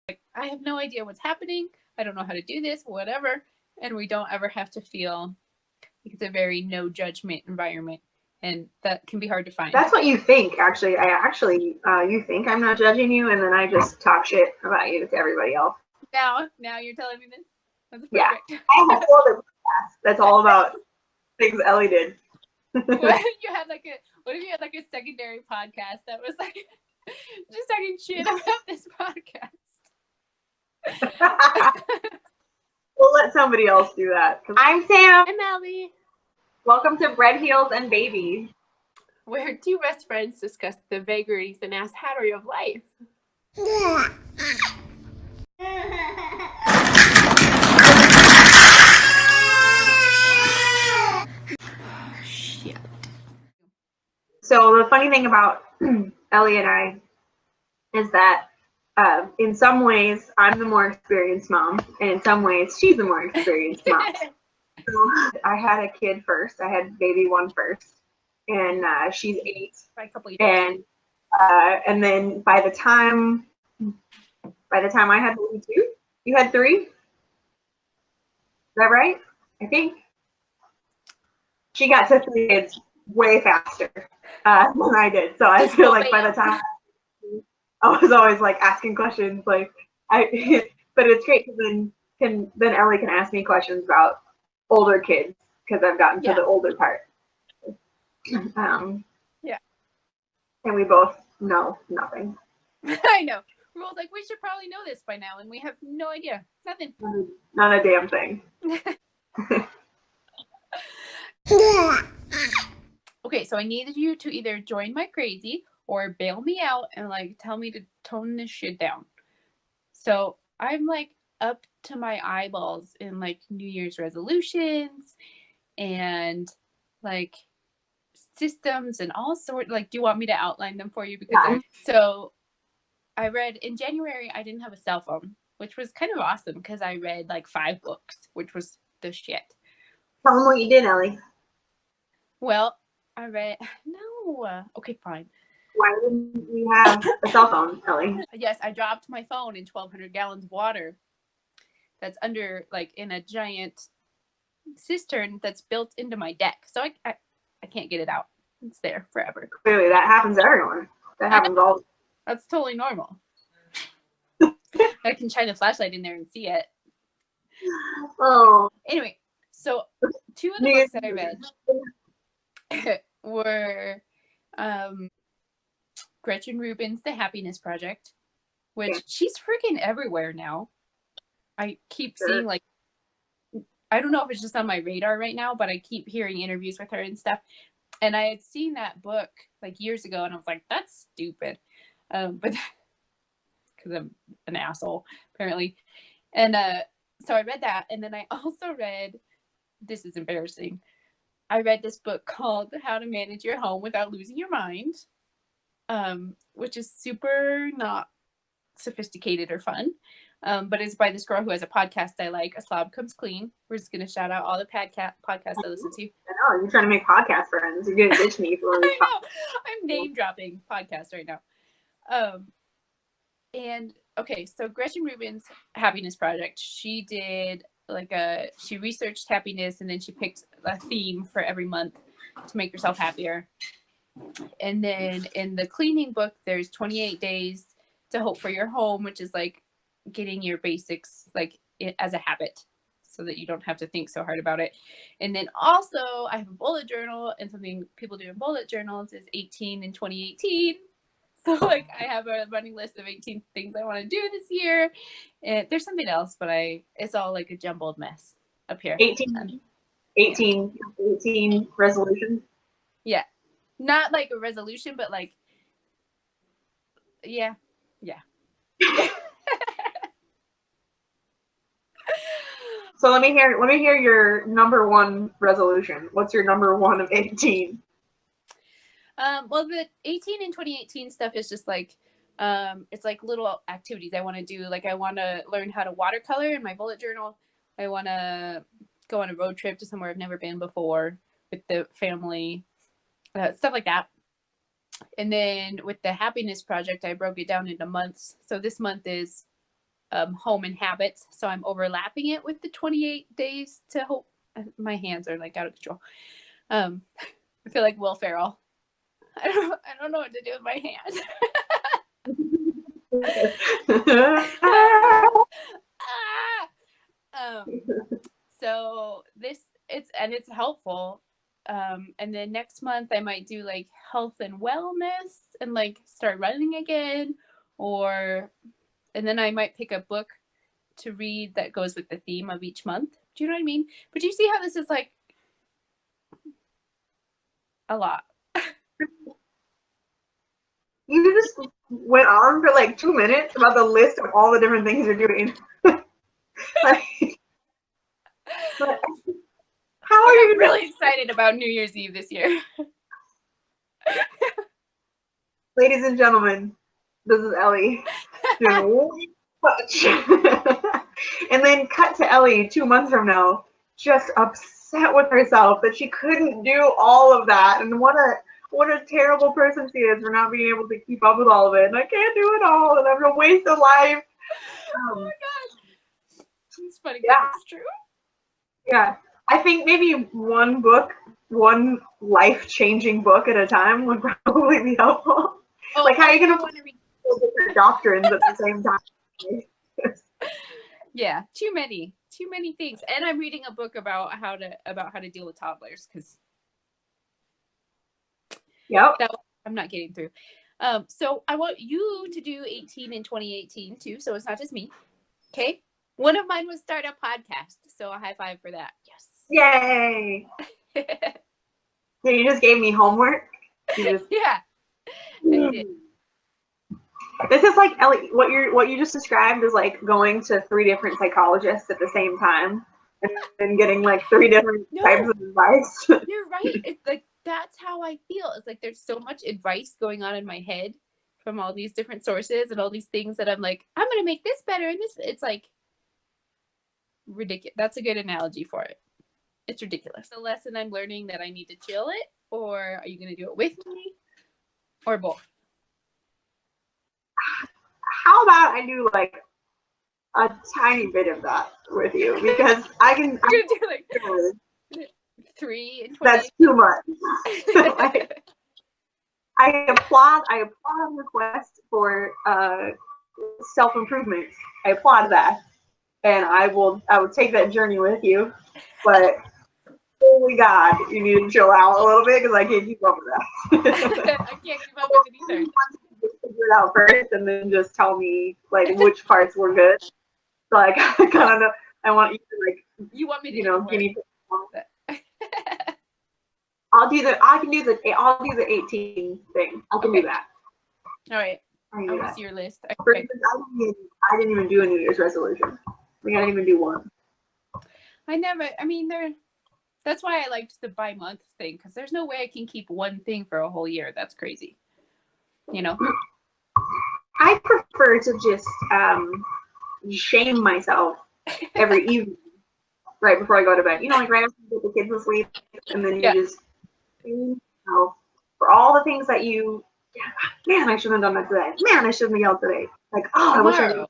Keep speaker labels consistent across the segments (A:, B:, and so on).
A: like, I have no idea what's happening. I don't know how to do this, whatever. And we don't ever have to feel like it's a very no judgment environment. And that can be hard to find.
B: That's what you think, actually. You think I'm not judging you, and then I just talk shit about you to everybody else.
A: Now you're telling me this? That's perfect.
B: Yeah. I have a whole other podcast that's all about things Ellie did.
A: What if you had like a secondary podcast that was like just talking shit about this podcast?
B: We'll let somebody else do that. I'm Sam.
A: I'm Ellie.
B: Welcome to Bread, Heels, and Babies,
A: where two best friends discuss the vagaries and ass hattery of life. Shit.
B: So the funny thing about Ellie and I is that in some ways I'm the more experienced mom, and in some ways she's the more experienced mom. So I had a kid first. I had baby one first, and she's 8.
A: By a couple of years.
B: And then by the time I had baby 2, you had 3. Is that right? I think she got to 3 kids way faster than I did. So I feel like by the time I was always like asking questions, like but it's great because then Ellie can ask me questions about older kids because I've gotten to the older part.
A: Yeah.
B: And we both know nothing.
A: I know. We're both like, we should probably know this by now, and we have no idea. Nothing.
B: Not a damn thing.
A: Okay, so I needed you to either join my crazy or bail me out and like tell me to tone this shit down. So I'm like up to my eyeballs in like New Year's resolutions and like systems and all sorts. Like, do you want me to outline them for you? Because so I read in January, I didn't have a cell phone, which was kind of awesome because I read like 5 books, which was the shit.
B: Tell them what you did, Ellie.
A: Well, I read no. Okay, fine.
B: Why didn't we have a cell phone, Ellie?
A: Yes, I dropped my phone in 1,200 gallons of water. That's under like in a giant cistern that's built into my deck, so I can't get it out. It's there forever.
B: Clearly, that happens to everyone. That happens all.
A: That's totally normal. I can shine a flashlight in there and see it.
B: Oh.
A: Anyway, so 2 of the books that I read were Gretchen Rubin's The Happiness Project, which she's freaking everywhere now. I keep seeing like, I don't know if it's just on my radar right now, but I keep hearing interviews with her and stuff. And I had seen that book like years ago, and I was like, that's stupid. But because I'm an asshole, apparently. And so I read that. And then I also read, this is embarrassing, I read this book called How to Manage Your Home Without Losing Your Mind, which is super not sophisticated or fun. But it's by this girl who has a podcast I like, A Slob Comes Clean. We're just going to shout out all the podcasts I listen to.
B: I know, you're trying to make podcast friends. You're going to ditch me for
A: I know. I'm name dropping podcasts right now. And okay, so Gretchen Rubin's Happiness Project, she did she researched happiness, and then she picked a theme for every month to make yourself happier. And then in the cleaning book, there's 28 days to hope for your home, which is like getting your basics like as a habit so that you don't have to think so hard about it. And then also I have a bullet journal, and something people do in bullet journals is 18 in 2018. So like I have a running list of 18 things I want to do this year. And there's something else, but it's all like a jumbled mess up here.
B: 18 resolutions.
A: Yeah. Not like a resolution, but like, yeah.
B: So let me hear your number 1 resolution. What's your number 1 of 18?
A: Well, the 18 and 2018 stuff is just like, it's like little activities I want to do. Like I want to learn how to watercolor in my bullet journal. I want to go on a road trip to somewhere I've never been before with the family, stuff like that. And then with the Happiness Project, I broke it down into months. So this month is home and habits. So I'm overlapping it with the 28 days to hope. My hands are like out of control. I feel like Will Ferrell. I don't know what to do with my hands. So it's helpful. And then next month I might do like health and wellness and like start running again, and then I might pick a book to read that goes with the theme of each month. Do you know what I mean? But do you see how this is like a lot?
B: You just went on for like 2 minutes about the list of all the different things you're doing. Like, how are you
A: really excited about New Year's Eve this year?
B: Ladies and gentlemen, this is Ellie. And then cut to Ellie 2 months from now, just upset with herself that she couldn't do all of that. And what a terrible person she is for not being able to keep up with all of it. And I can't do it all, and I'm gonna waste a life.
A: Oh my gosh. It's funny.
B: Yeah.
A: It's true.
B: Yeah. I think maybe one life-changing book at a time would probably be helpful.
A: Oh,
B: like, how are you going to
A: read
B: different doctrines at the same time?
A: Yeah, too many things. And I'm reading a book about how to deal with toddlers, because I'm not getting through. So I want you to do 18 in 2018 too, so it's not just me. Okay? One of mine was start a podcast, so a high five for that. Yes.
B: Yay! So you just gave me homework?
A: Yeah, I did.
B: This is like, Ellie, what you just described is like going to 3 different psychologists at the same time and getting like 3 different types of advice.
A: You're right. It's like, that's how I feel. It's like there's so much advice going on in my head from all these different sources and all these things that I'm like, I'm gonna make this better, and this, it's like ridiculous. That's a good analogy for it. It's ridiculous. The lesson I'm learning that I need to chill it, or are you gonna do it with me, or both?
B: How about I do like a tiny bit of that with you, because I can.
A: You're gonna do like 3 and 20.
B: That's too much. Like, I applaud the request for self-improvement. I applaud that, and I would take that journey with you. But holy God, you need to chill out a little bit, because I can't keep up with
A: that. I can't keep up with it either.
B: Figure it out first, and then just tell me like which parts were good. So like, I kind of know. I want you to like.
A: You want me to
B: give me. I'll do the 18 thing. I can do that.
A: All right. I want to see your list.
B: Okay. I didn't even do a New Year's resolution. I didn't even do one.
A: That's why I liked the by-month thing, because there's no way I can keep one thing for a whole year. That's crazy. You know?
B: I prefer to just shame myself every evening right before I go to bed. You know, like right after you get the kids to sleep, and then you just shame yourself for all the things that man, I shouldn't have done that today. Man, I shouldn't have yelled today. Like, I wish I did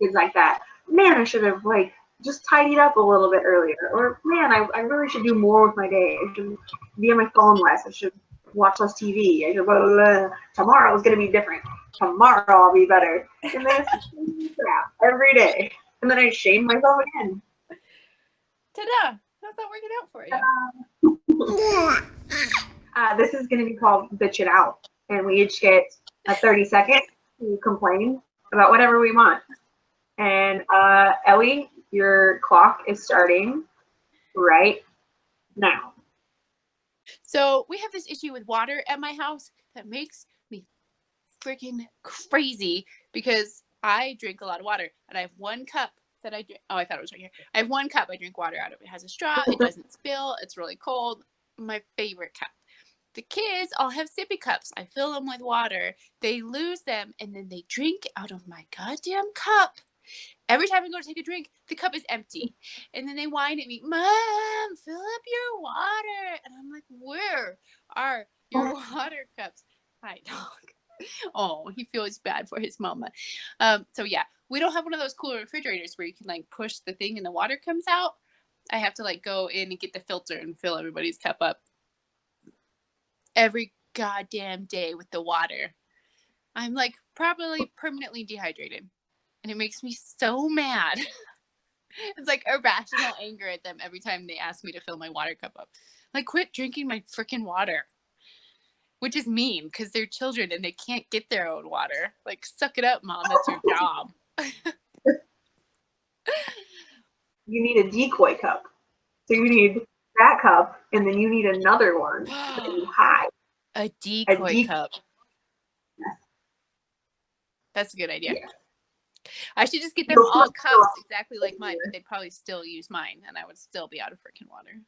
B: kids like that. Man, I should have like just tidied up a little bit earlier. Or man, I really should do more with my day. I should be on my phone less. I should watch less TV. I should blah, blah, blah. Tomorrow's gonna be different. Tomorrow I'll be better. And then it's crap every day. And then I shame myself again.
A: Ta-da! How's that working out for you?
B: This is gonna be called Bitch It Out. And we each get a 30 seconds to complain about whatever we want. And Ellie, your clock is starting right now.
A: So we have this issue with water at my house that makes me freaking crazy, because I drink a lot of water, and I have 1 cup that I drink. Oh, I thought it was right here. I have 1 cup I drink water out of. It has a straw. It doesn't spill. It's really cold. My favorite cup. The kids all have sippy cups. I fill them with water. They lose them, and then they drink out of my goddamn cup. Every time I go to take a drink, the cup is empty. And then they whine at me, Mom, fill up your water. And I'm like, where are your water cups? Hi, dog. Oh, he feels bad for his mama. So yeah, we don't have one of those cool refrigerators where you can like push the thing and the water comes out. I have to like go in and get the filter and fill everybody's cup up every goddamn day with the water. I'm like probably permanently dehydrated, and it makes me so mad. It's like irrational anger at them every time they ask me to fill my water cup up. Like, quit drinking my freaking water. Which is mean because they're children and they can't get their own water. Like, suck it up, Mom. That's your job.
B: You need a decoy cup. So you need that cup, and then you need another one that you hide.
A: A decoy cup.
B: Yes.
A: That's a good idea.
B: Yeah.
A: I should just get them all cups exactly like mine, but they'd probably still use mine, and I would still be out of freaking water.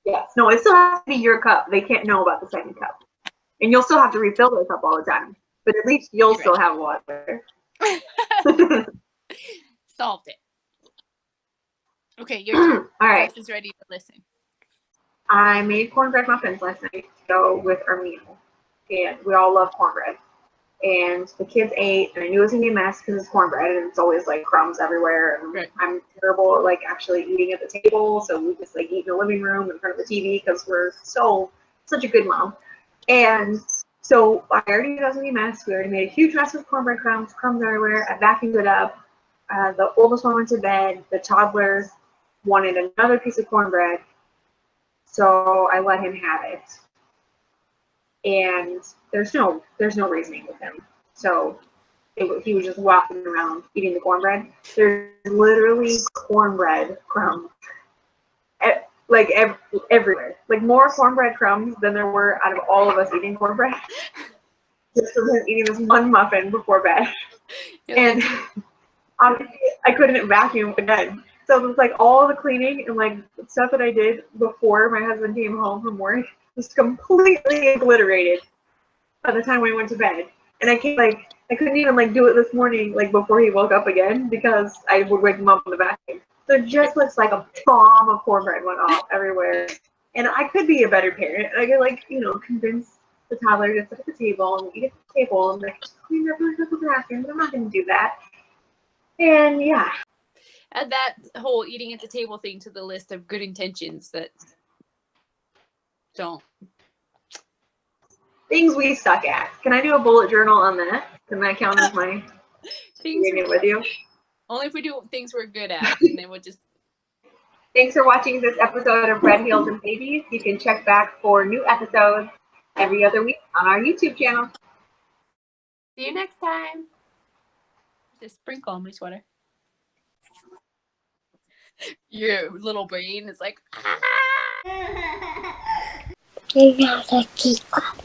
B: Yes. No, it still has to be your cup. They can't know about the second cup. And you'll still have to refill their cup all the time. But at least you'll still have water.
A: Solved it. Okay, your turn.
B: All right.
A: Grace is ready to listen.
B: I made cornbread muffins last night to go with our meal. And we all love cornbread. And the kids ate, and I knew it was going to be a mess because it's cornbread, and it's always, like, crumbs everywhere. And
A: right.
B: I'm terrible at, like, actually eating at the table, so we just, like, eat in the living room in front of the TV because we're such a good mom. And so I already knew it was going to be a mess. We already made a huge mess with cornbread crumbs everywhere. I vacuumed it up. The oldest one went to bed. The toddler wanted another piece of cornbread, so I let him have it. And there's no reasoning with him. So he was just walking around eating the cornbread. There's literally cornbread crumbs, like everywhere. Like more cornbread crumbs than there were out of all of us eating cornbread. Just from him eating this one muffin before bed. And obviously I couldn't vacuum again. So it was like all the cleaning and like stuff that I did before my husband came home from work was completely obliterated by the time we went to bed. And I couldn't even like do it this morning, like before he woke up again, because I would wake him up in the vacuum. So it just looks like a bomb of cornbread went off everywhere. And I could be a better parent. I could like, convince the toddler to sit at the table and eat at the table and like just clean up the bathroom, but I'm not gonna do that. And yeah.
A: Add that whole eating at the table thing to the list of good intentions that don't.
B: Things we suck at. Can I do a bullet journal on that? Can that count as my
A: things
B: with you?
A: Only if we do things we're good at, and then we'll just.
B: Thanks for watching this episode of Bread, Heels, and Babies. You can check back for new episodes every other week on our YouTube channel.
A: See you next time. Just sprinkle on my sweater. Your little brain is like. You gotta keep up.